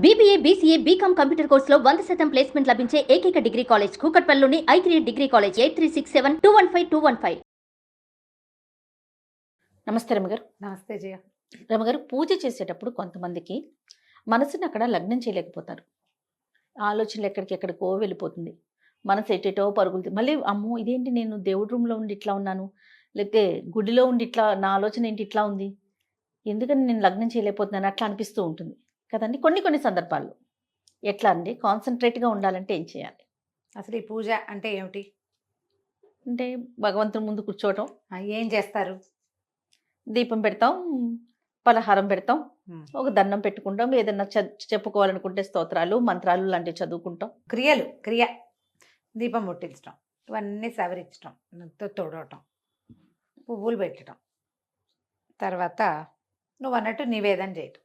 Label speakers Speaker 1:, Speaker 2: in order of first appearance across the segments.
Speaker 1: BBA, BCA, BCom computer కోర్సులో 100% placement లభించే ఏకైక డిగ్రీ కాలేజ్ కూకట్పల్లిలోని i3 డిగ్రీ కాలేజ్ 8367215215.
Speaker 2: నమస్తే రమగారు.
Speaker 3: నమస్తే జయ.
Speaker 2: రమగారు, పూజ చేసేటప్పుడు కొంతమందికి మనసుని అక్కడ లగ్నం చేయలేకపోతారు. ఆలోచనలు ఎక్కడికెక్కడికో వెళ్ళిపోతుంది. మనసు ఎటేటో పరుగుతుంది. మళ్ళీ అమ్మో ఇదేంటి, నేను దేవుడి రూమ్లో ఉండి ఇట్లా ఉన్నాను, లేకపోతే గుడిలో ఉండి ఇట్లా, నా ఆలోచన ఏంటి ఇట్లా ఉంది, ఎందుకని నేను లగ్నం చేయలేకపోతున్నాను అట్లా అనిపిస్తూ ఉంటుంది కదండి కొన్ని సందర్భాల్లో. ఎట్లా అండి కాన్సన్ట్రేట్గా ఉండాలంటే ఏం చేయాలి?
Speaker 3: అసలు ఈ పూజ అంటే ఏమిటి?
Speaker 2: అంటే భగవంతుని ముందు కూర్చోవటం,
Speaker 3: ఏం చేస్తారు?
Speaker 2: దీపం పెడతాం, పలహారం పెడతాం, ఒక దండం పెట్టుకుంటాం, ఏదన్నా చెప్పుకోవాలనుకుంటే స్తోత్రాలు మంత్రాలు లాంటివి చదువుకుంటాం.
Speaker 3: క్రియ దీపం ముట్టించడం, ఇవన్నీ సవరించడం, తోడవటం, పువ్వులు పెట్టడం, తర్వాత నువ్వు అన్నట్టు నివేదన చేయటం,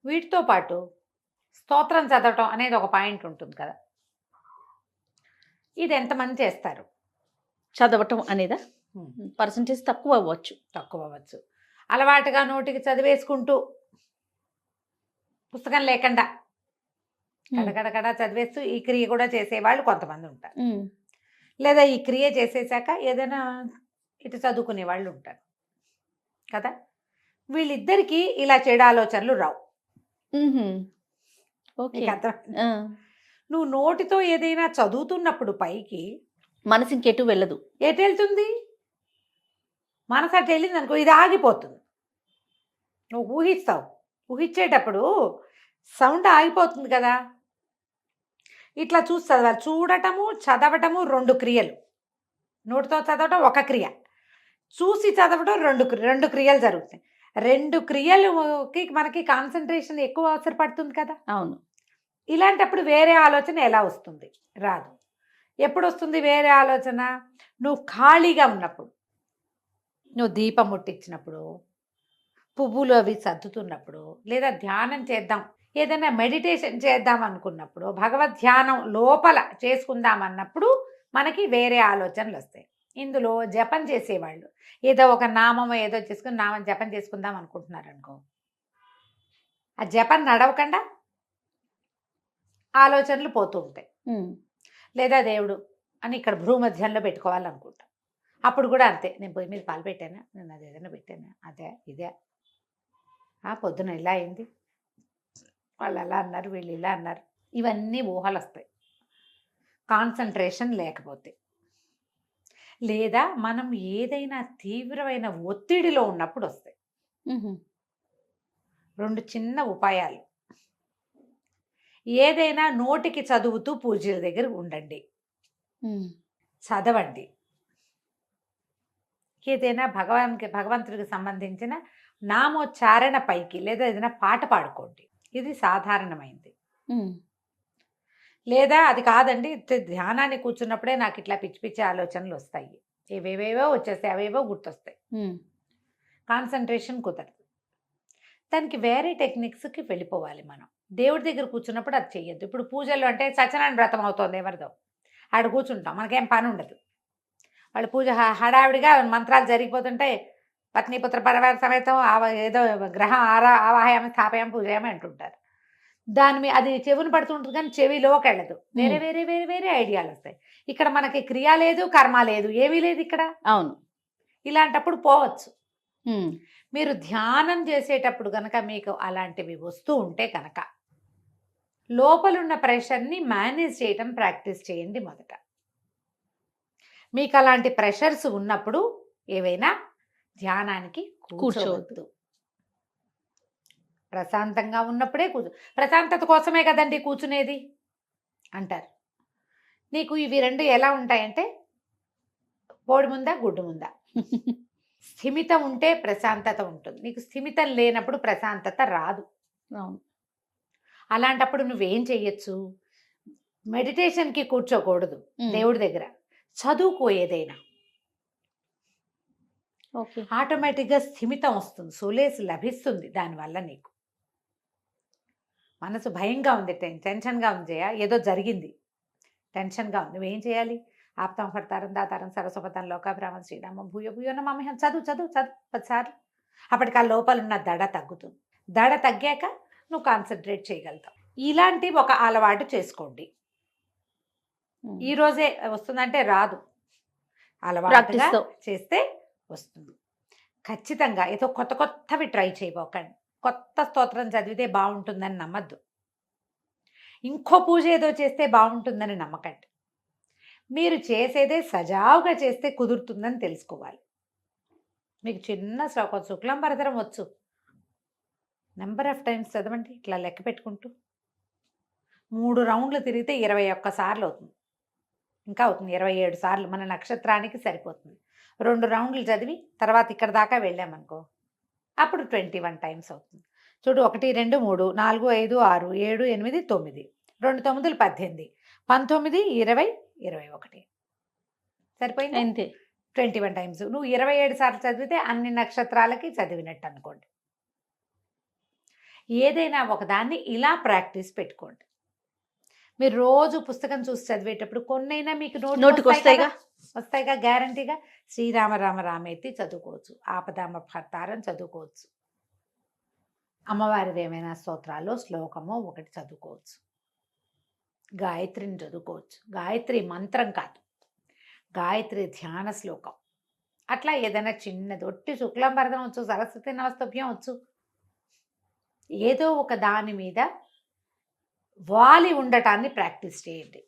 Speaker 3: వీటితో పాటు స్తోత్రం చదవటం అనేది ఒక పాయింట్ ఉంటుంది కదా. ఇది ఎంతమంది చేస్తారు?
Speaker 2: చదవటం అనేదా పర్సంటేజ్ తక్కువ అవ్వచ్చు. అలవాటుగా నోటికి చదివేసుకుంటూ, పుస్తకం లేకుండా కడకడకడ చదివేస్తూ ఈ క్రియ కూడా చేసేవాళ్ళు కొంతమంది ఉంటారు. లేదా ఈ క్రియ చేసేసాక ఏదైనా ఇటు చదువుకునే వాళ్ళు ఉంటారు కదా. వీళ్ళిద్దరికీ ఇలా చెడు ఆలోచనలు రావు. నువ్వు నోటితో ఏదైనా చదువుతున్నప్పుడు పైకి మనసు ఇంకెటు వెళ్ళదు.
Speaker 3: ఎటు వెళ్తుంది? మనసు అటు వెళ్ళింది అనుకో, ఇది ఆగిపోతుంది. నువ్వు ఊహిస్తావు, ఊహించేటప్పుడు సౌండ్ ఆగిపోతుంది కదా. ఇట్లా చూసి చదవాలి. చూడటము చదవటము రెండు క్రియలు. నోటితో చదవటం ఒక క్రియ, చూసి చదవటం రెండు క్రియలు జరుగుతాయి. రెండు క్రియలకి మనకి కాన్సన్ట్రేషన్ ఎక్కువ అవసరపడుతుంది కదా.
Speaker 2: అవును.
Speaker 3: ఇలాంటప్పుడు వేరే ఆలోచన ఎలా వస్తుంది? రాదు. ఎప్పుడు వస్తుంది వేరే ఆలోచన? నువ్వు ఖాళీగా ఉన్నప్పుడు, నువ్వు దీపం ముట్టించినప్పుడు, పువ్వులు అవి సర్దుతున్నప్పుడు, లేదా ధ్యానం చేద్దాం, ఏదైనా మెడిటేషన్ చేద్దాం అనుకున్నప్పుడు, భగవద్ ధ్యానం లోపల చేసుకుందామన్నప్పుడు మనకి వేరే ఆలోచనలు వస్తాయి. ఇందులో జపం చేసేవాళ్ళు ఏదో ఒక నామం ఏదో చేసుకుని జపం చేసుకుందాం అనుకుంటున్నారు అనుకో, ఆ జపం నడవకుండా ఆలోచనలు పోతూ ఉంటాయి. లేదా దేవుడు అని ఇక్కడ భూమధ్యంలో పెట్టుకోవాలనుకుంటాం. అప్పుడు కూడా అంతే, నేను పొయ్యి మీద పాలు పెట్టానా, నేను అది ఏదైనా పెట్టానా, అదే ఇదే, పొద్దున ఇలా అయింది, వాళ్ళు అలా అన్నారు, వీళ్ళు ఇలా అన్నారు, ఇవన్నీ ఊహలు వస్తాయి కాన్సన్ట్రేషన్ లేకపోతే. లేదా మనం ఏదైనా తీవ్రమైన ఒత్తిడిలో ఉన్నప్పుడు వస్తాయి. రెండు చిన్న ఉపాయాలు. ఏదైనా నోటికి చదువుతూ పూజల దగ్గర ఉండండి, చదవండి. ఏదైనా భగవంతుడికి సంబంధించిన నామోచ్చారణ పైకి, లేదా ఏదైనా పాట పాడుకోండి, ఇది సాధారణమైంది. లేదా అది కాదండి, ధ్యానాన్ని కూర్చున్నప్పుడే నాకు ఇట్లా పిచ్చి పిచ్చి ఆలోచనలు వస్తాయి, ఏవేవేవో వచ్చేస్తాయి, అవేవో గుర్తొస్తాయి, కాన్సన్ట్రేషన్ కుదరదు. దానికి వేరే టెక్నిక్స్కి వెళ్ళిపోవాలి. మనం దేవుడి దగ్గర కూర్చున్నప్పుడు అది చెయ్యొద్దు. ఇప్పుడు పూజలు అంటే సత్యనారాయణ వ్రతం అవుతుంది ఎవరిదో, ఆడ కూర్చుంటాం, మనకేం పని ఉండదు. వాళ్ళు పూజ హడావిడిగా మంత్రాలు జరిగిపోతుంటే పత్నిపుత్ర పరివార సమేతం ఏదో గ్రహం ఆవాహయామి స్థాపయామి పూజయామి అంటుంటారు. దాని మీద అది చెవుని పడుతుంటుంది కానీ చెవిలోకి వెళ్ళదు. వేరే వేరే వేరే వేరే ఐడియాలు వస్తాయి. ఇక్కడ మనకి క్రియ లేదు, కర్మ లేదు, ఏమీ లేదు ఇక్కడ.
Speaker 2: అవును.
Speaker 3: ఇలాంటప్పుడు పోవచ్చు. మీరు ధ్యానం చేసేటప్పుడు కనుక మీకు అలాంటివి వస్తూ ఉంటే కనుక లోపలున్న ప్రెషర్ని మేనేజ్ చేయటం ప్రాక్టీస్ చేయండి మొదట. మీకు అలాంటి ప్రెషర్స్ ఉన్నప్పుడు ఏవైనా ధ్యానానికి కూర్చోవద్దు. ప్రశాంతంగా ఉన్నప్పుడే ప్రశాంతత కోసమే కదండి కూర్చునేది అంటారు. నీకు ఇవి రెండు ఎలా ఉంటాయంటే బోడి ముందా గుడ్డు ముందా. స్థిమితం ఉంటే ప్రశాంతత ఉంటుంది, నీకు స్థిమితం లేనప్పుడు ప్రశాంతత రాదు. అలాంటప్పుడు నువ్వేం చెయ్యొచ్చు? మెడిటేషన్కి కూర్చోకూడదు, దేవుడి దగ్గర చదువుకో ఏదైనా. ఆటోమేటిక్గా స్థిమితం వస్తుంది, సొలేసి లభిస్తుంది. దానివల్ల నీకు మనసు భయంగా ఉంది, టెన్షన్గా ఉంది, ఏదో జరిగింది, టెన్షన్గా ఉంది, నువ్వేం చేయాలి? ఆప్తం హర్తారం దాతారం సరస్వతం లోకాభిరామం శ్రీరామం భూయ భూయో నమామ్యహం చదువు 10 సార్లు. అప్పటికి ఆ లోపల ఉన్న దడ తగ్గుతుంది. దడ తగ్గాక నువ్వు కాన్సన్ట్రేట్ చేయగలుగుతావు. ఇలాంటి ఒక అలవాటు చేసుకోండి. ఈ రోజే వస్తుందంటే రాదు, అలవాటుగా
Speaker 2: ప్రాక్టీస్తో.
Speaker 3: చేస్తే వస్తుంది. ఖచ్చితంగా ఏదో కొత్త కొత్తవి ట్రై చేయబోకండి. కొత్త స్తోత్రం చదివితే బాగుంటుందని నమ్మద్దు. ఇంకో పూజ ఏదో చేస్తే బాగుంటుందని నమ్మకండి. మీరు చేసేదే సజావుగా చేస్తే కుదురుతుందని తెలుసుకోవాలి. మీకు చిన్న శ్లోకం శుక్లాంబరధరం వచ్చు, నెంబర్ ఆఫ్ టైమ్స్ చదవండి. ఇట్లా లెక్క పెట్టుకుంటూ 3 రౌండ్లు తిరిగితే 21 సార్లు అవుతుంది. ఇంకా అవుతుంది 27 సార్లు. మన నక్షత్రానికి సరిపోతుంది. 2 రౌండ్లు చదివి తర్వాత ఇక్కడ దాకా వెళ్ళామనుకో, అప్పుడు 21 టైమ్స్ అవుతుంది. చూడు, 1 2 3 4 5 6 7 8 9, 2 9 18, 19 20 21 సరిపోయింది.
Speaker 2: అంతే.
Speaker 3: 21 టైమ్స్. నువ్వు 27 సార్లు చదివితే అన్ని నక్షత్రాలకి చదివినట్టు అనుకోండి. ఏదైనా ఒకదాన్ని ఇలా ప్రాక్టీస్ పెట్టుకోండి. మీరు రోజు పుస్తకం చూసి చదివేటప్పుడు కొన్నైనా మీకు
Speaker 2: నోటికి వస్తాయిగా.
Speaker 3: వస్తాయిగా గ్యారంటీగా. శ్రీరామ రామ రామేతి చదువుకోవచ్చు, ఆపదామ భర్తారం చదువుకోవచ్చు, అమ్మవారిది ఏమైనా స్తోత్రాల్లో శ్లోకమో ఒకటి చదువుకోవచ్చు, గాయత్రిని చదువుకోవచ్చు. గాయత్రి మంత్రం కాదు, గాయత్రి ధ్యాన శ్లోకం. అట్లా ఏదైనా చిన్నది, ఒట్టి శుక్లాంబరధం వచ్చు, సరస్వతి నమస్తభ్యం వచ్చు, ఏదో ఒక దాని మీద వాలి ఉండటాన్ని ప్రాక్టీస్ చేయండి.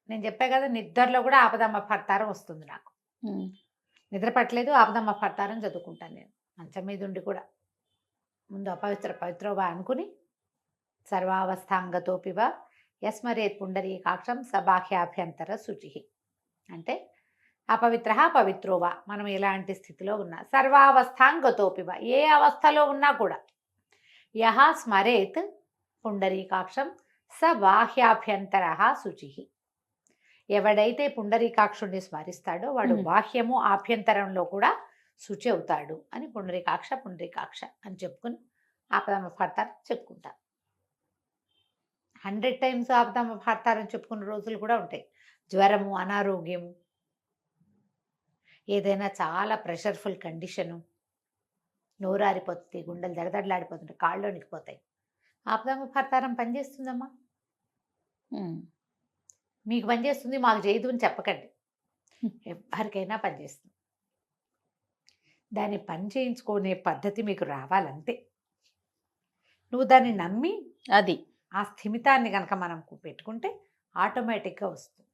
Speaker 3: నేను చెప్పా కదా, నిద్రలో కూడా ఆపదమ్మ భర్తారం వస్తుంది నాకు. నిద్ర పట్టలేదు, ఆపదమ్మ భర్తారం చదువుకుంటాను నేను మంచం మీద ఉండి కూడా. ముందు పవిత్రోవా అనుకుని సర్వావస్థాంగతోపివ యస్మరేత్ పుండరీకాక్షం సబాహ్యాభ్యంతర శుచి. అంటే అపవిత్ర పవిత్రోవా, మనం ఎలాంటి స్థితిలో ఉన్నా, సర్వావస్థాంగతోపివ, ఏ అవస్థలో ఉన్నా కూడా, యహ స్మరేత్ పుండరీకాక్షం స బాహ్యాభ్యంతర శుచి. ఎవడైతే పుండరీకాక్షుడిని స్మరిస్తాడో వాడు బాహ్యము ఆభ్యంతరంలో కూడా శుచి అవుతాడు అని పుండరీకాక్ష పుండరీకాక్ష అని చెప్పుకుని ఆపదమ్మ భర్తారం చెప్పుకుంటారు. 100 టైమ్స్ ఆపదమ్మ భర్తారం చెప్పుకున్న రోజులు కూడా ఉంటాయి. జ్వరము, అనారోగ్యము, ఏదైనా చాలా ప్రెషర్ఫుల్ కండిషను, నోరారిపోతుంది, గుండెలు దడదడలాడిపోతుంటాయి, కాళ్ళు వణికిపోతాయి, ఆపదమ్మ భర్తారం పనిచేస్తుందమ్మా. మీకు పనిచేస్తుంది, మాకు చేయదు అని చెప్పకండి. ఎవరికైనా పనిచేస్తుంది. దాన్ని పని చేయించుకునే పద్ధతి మీకు రావాలంతే. నువ్వు దాన్ని నమ్మి
Speaker 2: అది
Speaker 3: ఆ స్థిమితాన్ని కనుక మనం పెట్టుకుంటే ఆటోమేటిక్గా వస్తుంది.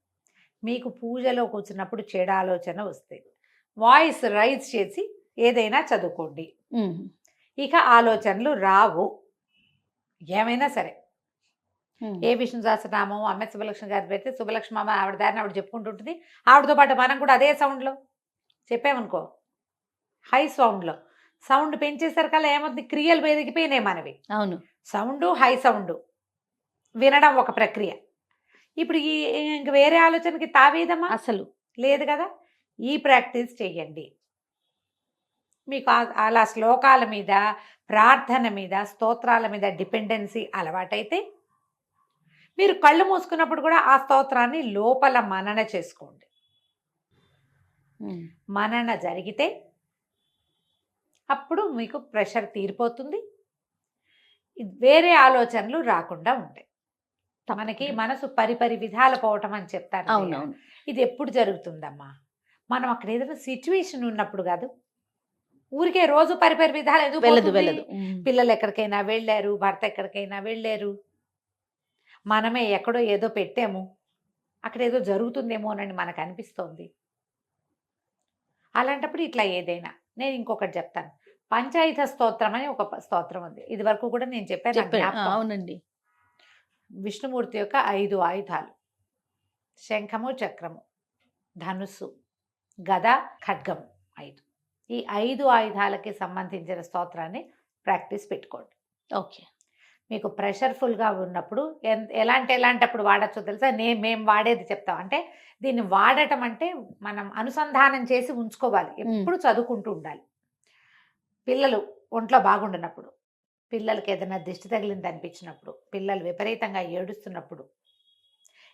Speaker 3: మీకు పూజలో కూర్చున్నప్పుడు చెడు ఆలోచన వస్తాయి. వాయిస్ రైజ్ చేసి ఏదైనా చదువుకోండి, ఇక ఆలోచనలు రావు. ఏమైనా సరే, ఏ విష్ణు సహస్రనామం అమ్మ శుభలక్ష్మి గారి పెడితే శుభలక్ష్మి అమ్మ ఆవిడ దారిని ఆవిడ చెప్పుకుంటుంటుంది. ఆవిడతో పాటు మనం కూడా అదే సౌండ్లో చెప్పామనుకో, హై సౌండ్లో. సౌండ్ పెంచేసరికల్లా ఏమవుతుంది, క్రియలు పెరిగిపోయినాయి మనవి.
Speaker 2: అవును,
Speaker 3: సౌండ్ హై సౌండ్ వినడం ఒక ప్రక్రియ. ఇప్పుడు ఇంక వేరే ఆలోచనకి తావేదమ్మా
Speaker 2: అసలు
Speaker 3: లేదు కదా. ఈ ప్రాక్టీస్ చెయ్యండి. మీకు అలా శ్లోకాల మీద, ప్రార్థన మీద, స్తోత్రాల మీద డిపెండెన్సీ అలవాటైతే మీరు కళ్ళు మూసుకున్నప్పుడు కూడా ఆ స్తోత్రాన్ని లోపల మనన చేసుకోండి. మనన జరిగితే అప్పుడు మీకు ప్రెషర్ తీరిపోతుంది, వేరే ఆలోచనలు రాకుండా ఉంటాయి. మనకి మనసు పరిపరి విధాల పోవటం అని చెప్తారు.
Speaker 2: అవునవును.
Speaker 3: ఇది ఎప్పుడు జరుగుతుందమ్మా, మనం అక్కడ ఏదైనా సిచ్యువేషన్ ఉన్నప్పుడు కాదు. ఊరికే రోజు పరిపరి విధాలు ఎందుకు
Speaker 2: వెళ్ళదు.
Speaker 3: పిల్లలు ఎక్కడికైనా వెళ్ళారు, భర్త ఎక్కడికైనా వెళ్ళారు, మనమే ఎక్కడో ఏదో పెట్టాము, అక్కడ ఏదో జరుగుతుందేమోనని మనకు అనిపిస్తోంది. అలాంటప్పుడు ఇట్లా ఏదైనా, నేను ఇంకొకటి చెప్తాను, పంచాయుధ స్తోత్రం అని ఒక స్తోత్రం ఉంది. ఇది వరకు కూడా నేను చెప్పాను.
Speaker 2: అవునండి.
Speaker 3: విష్ణుమూర్తి యొక్క 5 ఆయుధాలు, శంఖము, చక్రము, ధనుస్సు, గద, ఖడ్గము, 5. ఈ 5 ఆయుధాలకి సంబంధించిన స్తోత్రాన్ని ప్రాక్టీస్ పెట్టుకోండి.
Speaker 2: ఓకే.
Speaker 3: మీకు ప్రెషర్ఫుల్గా ఉన్నప్పుడు ఎలాంటప్పుడు వాడచ్చో తెలుసా? మేము వాడేది చెప్తాం. అంటే దీన్ని వాడటం అంటే మనం అనుసంధానం చేసి ఉంచుకోవాలి, ఎప్పుడు చదువుకుంటూ ఉండాలి. పిల్లలు ఒంట్లో బాగుండనప్పుడు, పిల్లలకి ఏదైనా దిష్టి తగిలింది అనిపించినప్పుడు, పిల్లలు విపరీతంగా ఏడుస్తున్నప్పుడు,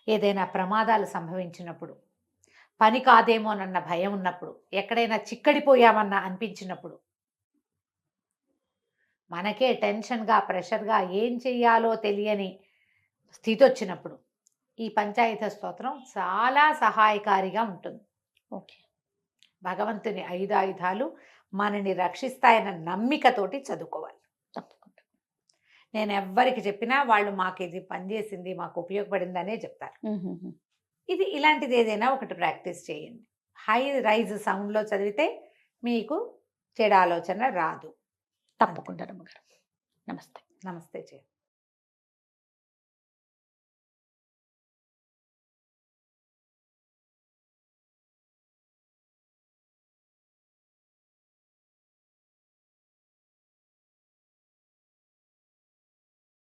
Speaker 3: ఏదైనా ప్రమాదాలు సంభవించినప్పుడు, పని కాదేమోనన్న భయం ఉన్నప్పుడు, ఎక్కడైనా చిక్కడిపోయామన్న అనిపించినప్పుడు, మనకే టెన్షన్గా ప్రెషర్గా ఏం చెయ్యాలో తెలియని స్థితి వచ్చినప్పుడు ఈ పంచాయత స్తోత్రం చాలా సహాయకారిగా ఉంటుంది.
Speaker 2: ఓకే.
Speaker 3: భగవంతుని 5 ఆయుధాలు మనని రక్షిస్తాయన్న నమ్మికతోటి చదువుకోవాలి.
Speaker 2: తప్పకుండా.
Speaker 3: నేను ఎవ్వరికి చెప్పినా వాళ్ళు మాకు ఇది పనిచేసింది, మాకు ఉపయోగపడిందనే చెప్తారు. ఇది ఇలాంటిది ఏదైనా ఒకటి ప్రాక్టీస్ చేయండి. హై రైజ్ సౌండ్లో చదివితే మీకు చెడు ఆలోచన రాదు.
Speaker 2: తప్పకుండా రమ్మగారు. నమస్తే.
Speaker 3: నమస్తే చేయండి.